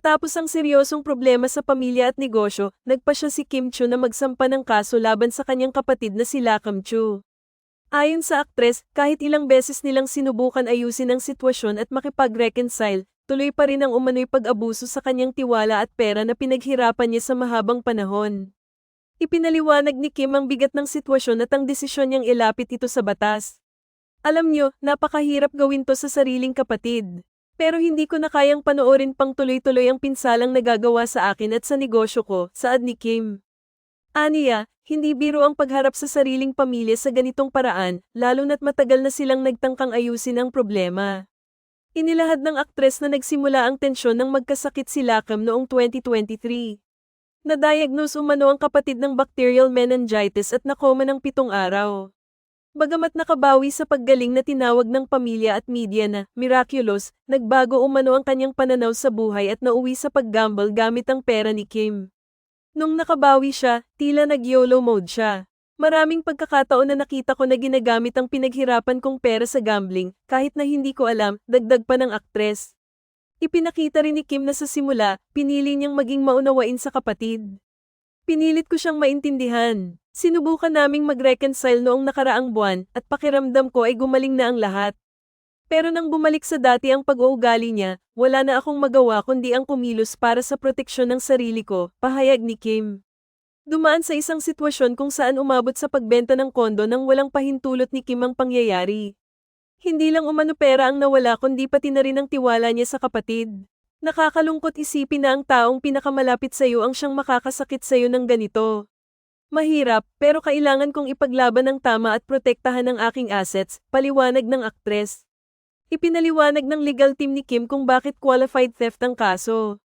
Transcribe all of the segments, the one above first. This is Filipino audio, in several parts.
Matapos ang seryosong problema sa pamilya at negosyo, nagpa siya si Kim Chu na magsampa ng kaso laban sa kanyang kapatid na si Lakam Chu. Ayon sa aktres, kahit ilang beses nilang sinubukan ayusin ang sitwasyon at makipag-reconcile, tuloy pa rin ang umano'y pag-abuso sa kanyang tiwala at pera na pinaghirapan niya sa mahabang panahon. Ipinaliwanag ni Kim ang bigat ng sitwasyon at ang desisyon niyang ilapit ito sa batas. Alam niyo, napakahirap gawin to sa sariling kapatid. Pero hindi ko na kayang panoorin pang tuloy-tuloy ang pinsalang nagagawa sa akin at sa negosyo ko, saad ni Kim. Aniya, hindi biro ang pagharap sa sariling pamilya sa ganitong paraan, lalo na't matagal na silang nagtangkang ayusin ang problema. Inilahad ng aktres na nagsimula ang tensyon nang magkasakit si Lakam noong 2023. Na-diagnose umano ang kapatid ng bacterial meningitis at nakoma ng 7 araw. Bagamat nakabawi sa paggaling na tinawag ng pamilya at media na miraculous, nagbago umano ang kanyang pananaw sa buhay at nauwi sa paggamble gamit ang pera ni Kim. Nung nakabawi siya, tila nag-YOLO mode siya. Maraming pagkakataon na nakita ko na ginagamit ang pinaghirapan kong pera sa gambling, kahit na hindi ko alam, dagdag pa ng aktres. Ipinakita rin ni Kim na sa simula, pinili niyang maging maunawain sa kapatid. Pinilit ko siyang maintindihan. Sinubukan naming mag-reconcile noong nakaraang buwan at pakiramdam ko ay gumaling na ang lahat. Pero nang bumalik sa dati ang pag-uugali niya, wala na akong magawa kundi ang kumilos para sa proteksyon ng sarili ko, pahayag ni Kim. Dumaan sa isang sitwasyon kung saan umabot sa pagbenta ng kondo nang walang pahintulot ni Kim ang pangyayari. Hindi lang umano pera ang nawala kundi pati na rin ang tiwala niya sa kapatid. Nakakalungkot isipin na ang taong pinakamalapit sa iyo ang siyang makakasakit sa iyo ng ganito. Mahirap, pero kailangan kong ipaglaban ng tama at protektahan ang aking assets, paliwanag ng aktres. Ipinaliwanag ng legal team ni Kim kung bakit qualified theft ang kaso.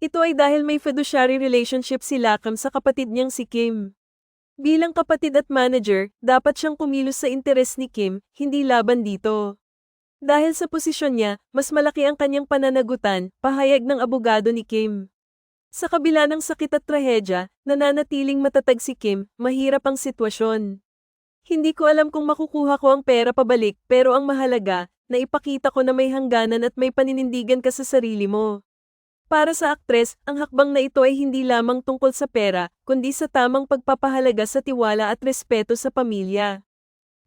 Ito ay dahil may fiduciary relationship si Lakam sa kapatid niyang si Kim. Bilang kapatid at manager, dapat siyang kumilos sa interes ni Kim, hindi laban dito. Dahil sa posisyon niya, mas malaki ang kanyang pananagutan, pahayag ng abogado ni Kim. Sa kabila ng sakit at trahedya, nananatiling matatag si Kim, mahirap ang sitwasyon. Hindi ko alam kung makukuha ko ang pera pabalik pero ang mahalaga, na ipakita ko na may hangganan at may paninindigan ka sa sarili mo. Para sa aktres, ang hakbang na ito ay hindi lamang tungkol sa pera, kundi sa tamang pagpapahalaga sa tiwala at respeto sa pamilya.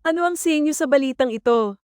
Ano ang sa inyo sa balitang ito?